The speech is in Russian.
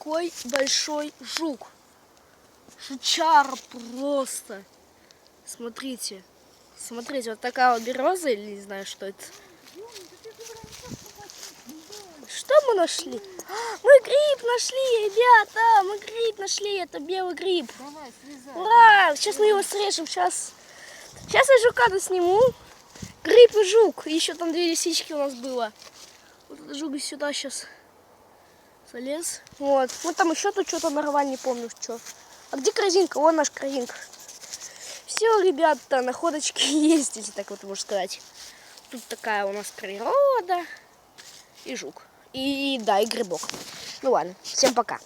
какой большой жук. Жучара просто. Смотрите. Смотрите, вот такая вот береза, или не знаю, что это. Что мы нашли? Мы гриб нашли, ребята! Мы гриб нашли, это белый гриб. Давай, слезай. Ура! Сейчас мы его срежем, сейчас я жука сниму. Гриб и жук. И еще там 2 лисички у нас было. Вот этот жук сюда сейчас залез. Вот. Вот там еще тут что-то нарвал, не помню что. А где корзинка? Вон наш корзинка. Все, ребята, находочки есть, если так вот можно сказать. Тут такая у нас природа. И жук. И да, и грибок. Ну ладно, всем пока.